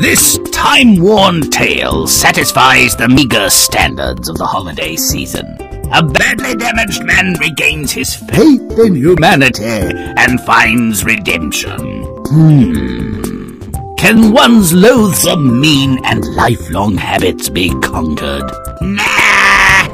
This time-worn tale satisfies the meager standards of the holiday season. A badly damaged man regains his faith in humanity and finds redemption. Can one's loathsome, mean, and lifelong habits be conquered? Nah!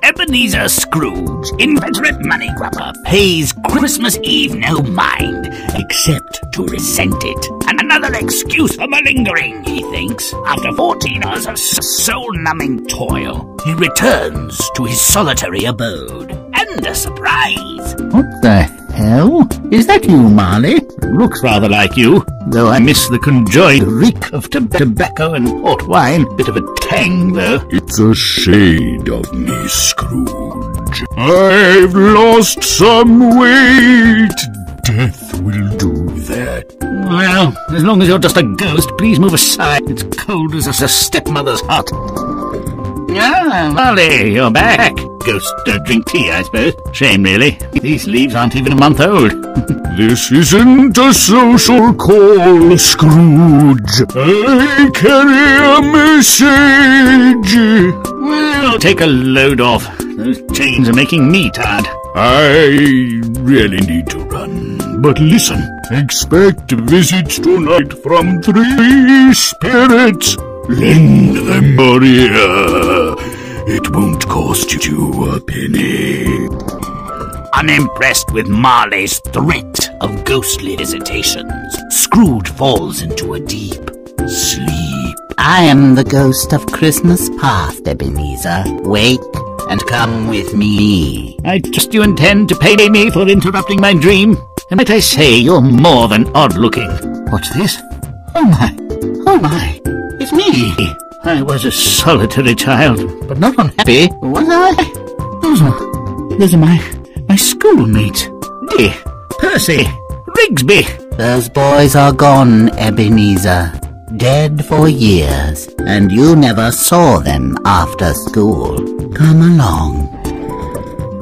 Ebenezer Scrooge, inveterate money grubber, pays Christmas Eve no mind, except to resent it. And another excuse for malingering, he thinks. After 14 hours of soul-numbing toil, he returns to his solitary abode. And a surprise! What the hell? Is that you, Marley? Looks rather like you, though I miss the conjoined reek of tobacco and port wine. Bit of a tang, though. It's a shade of me, Scrooge. I've lost some weight. Death will do that. Well, as long as you're just a ghost, please move aside. It's cold as a stepmother's hut. Ah, Marley, you're back. Ghosts don't drink tea, I suppose. Shame, really. These leaves aren't even a month old. This isn't a social call, Scrooge. I carry a message. Well, take a load off. Those chains are making me tired. I really need to run. But listen, expect visits tonight from 3 spirits. Lend them your ear. It won't cost you a penny. Unimpressed with Marley's threat of ghostly visitations, Scrooge falls into a deep sleep. I am the ghost of Christmas past, Ebenezer. Wake and come with me. I trust you intend to pay me for interrupting my dream. And might I say, you're more than odd-looking. What's this? Oh my, it's me. I was a solitary child, but not unhappy, was I? Those are my schoolmates. Dee, Percy, Rigsby. Those boys are gone, Ebenezer. Dead for years, and you never saw them after school. Come along.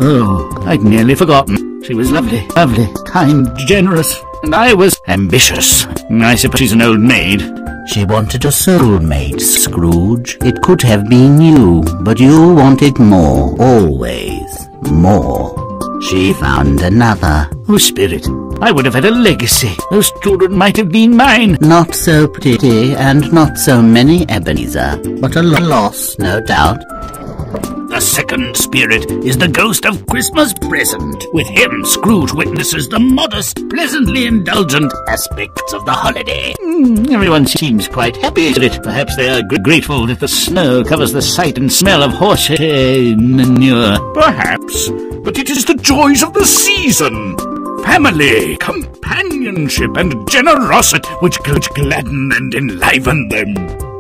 Oh, I'd nearly forgotten. She was lovely, kind, generous, and I was ambitious. I suppose she's an old maid. She wanted a soulmate, Scrooge. It could have been you, but you wanted more, always. More. She found another. Oh, Spirit, I would have had a legacy. Those children might have been mine. Not so pretty, and not so many, Ebenezer, but a loss, no doubt. The second spirit is the ghost of Christmas present. With him, Scrooge witnesses the modest, pleasantly indulgent aspects of the holiday. Everyone seems quite happy with it. Perhaps they are grateful that the snow covers the sight and smell of horse manure. Perhaps, but it is the joys of the season. Family, companionship, and generosity which gladden and enliven them.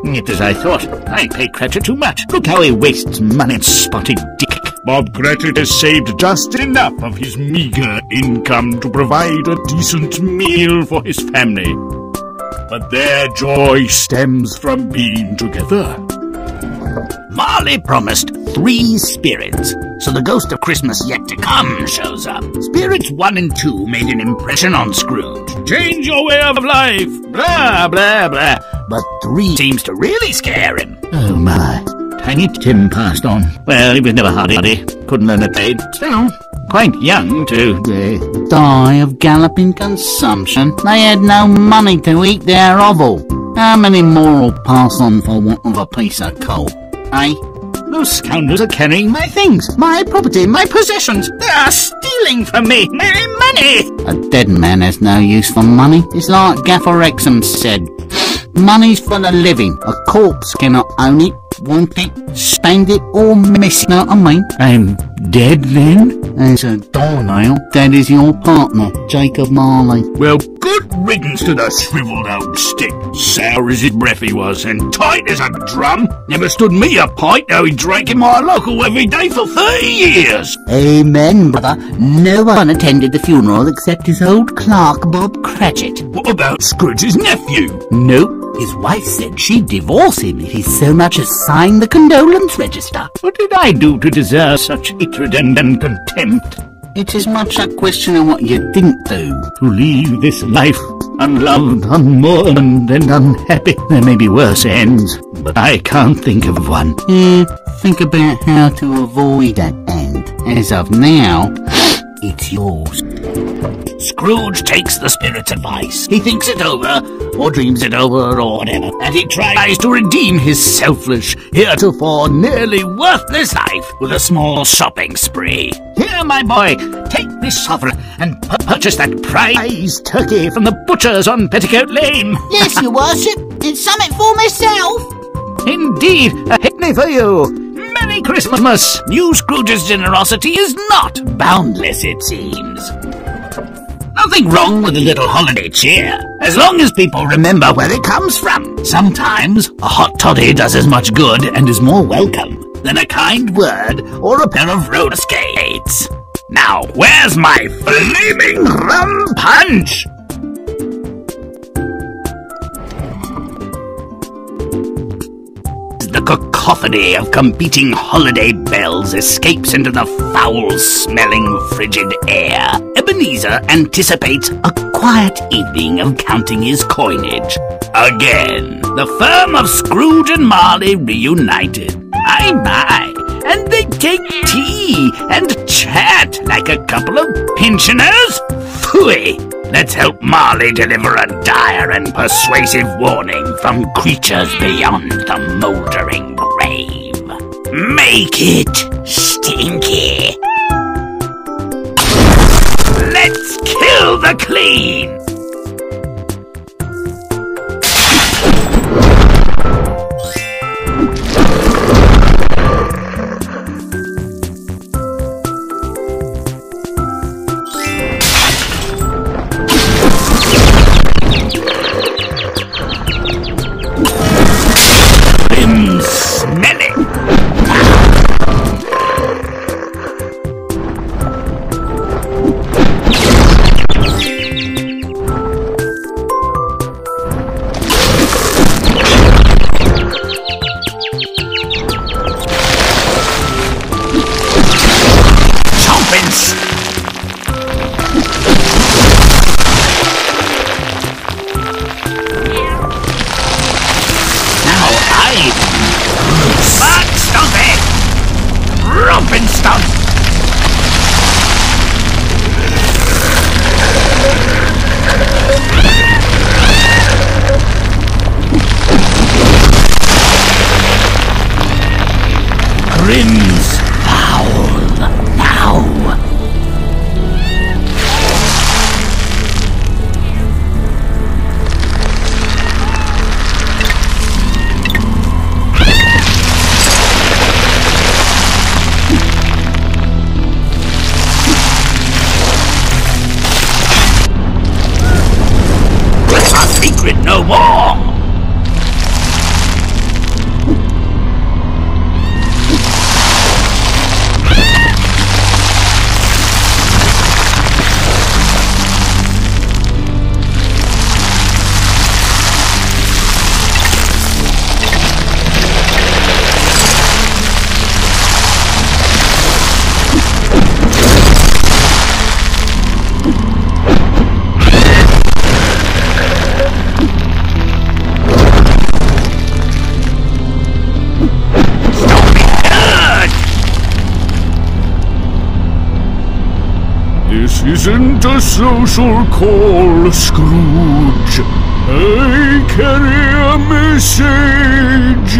It's as I thought. I pay Cratchit too much. Look how he wastes money on spotted dick. Bob Cratchit has saved just enough of his meager income to provide a decent meal for his family. But their joy stems from being together. Marley promised 3 spirits, so the ghost of Christmas yet to come shows up. Spirits 1 and 2 made an impression on Scrooge. Change your way of life, blah, blah, blah. But 3 seems to really scare him. Oh my, Tiny Tim passed on. Well, he was never hardy, couldn't learn a trade. Still, quite young to die of galloping consumption. They had no money to eat their offal. How many more will pass on for want of a piece of coal? Eh? Those scoundrels are carrying my things, my property, my possessions. They are stealing from me, my money. A dead man has no use for money. It's like Gaffer Exham said. Money's for the living. A corpse cannot own it, want it, spend it, or miss it. Know what I mean? I'm dead then? There's a doornail. That is your partner, Jacob Marley. Well, good riddance to the shriveled old stick. Sour as his breath he was, and tight as a drum. Never stood me a pint, though he drank in my local every day for 30 years. Amen, brother. No one attended the funeral except his old clerk, Bob Cratchit. What about Scrooge's nephew? Nope. His wife said she'd divorce him if he so much as signed the condolence register. What did I do to deserve such hatred and contempt? It's as much a question of what you didn't do. To leave this life unloved, unmourned, and unhappy. There may be worse ends, but I can't think of one. Think about how to avoid that end. As of now, it's yours. Scrooge takes the spirit's advice. He thinks it over, or dreams it over, or whatever, and he tries to redeem his selfish, heretofore nearly worthless life with a small shopping spree. Here, my boy, take this sovereign and purchase that prize turkey from the butcher's on Petticoat Lane. Yes, your worship. It's something for myself. Indeed, a hickney for you. Merry Christmas! New Scrooge's generosity is not boundless, it seems. Nothing wrong with a little holiday cheer, as long as people remember where it comes from. Sometimes a hot toddy does as much good and is more welcome than a kind word or a pair of roller skates. Now, where's my flaming rum punch? The cacophony of competing holiday bells escapes into the foul-smelling, frigid air. Ebenezer anticipates a quiet evening of counting his coinage. Again, the firm of Scrooge and Marley reunited. My, and they take tea and chat like a couple of pensioners? Phooey! Let's help Marley deliver a dire and persuasive warning from creatures beyond the mouldering grave. Make it stinky. Let's kill the clean. Grimm's foul now. Our secret no more. This isn't a social call, Scrooge. I carry a message.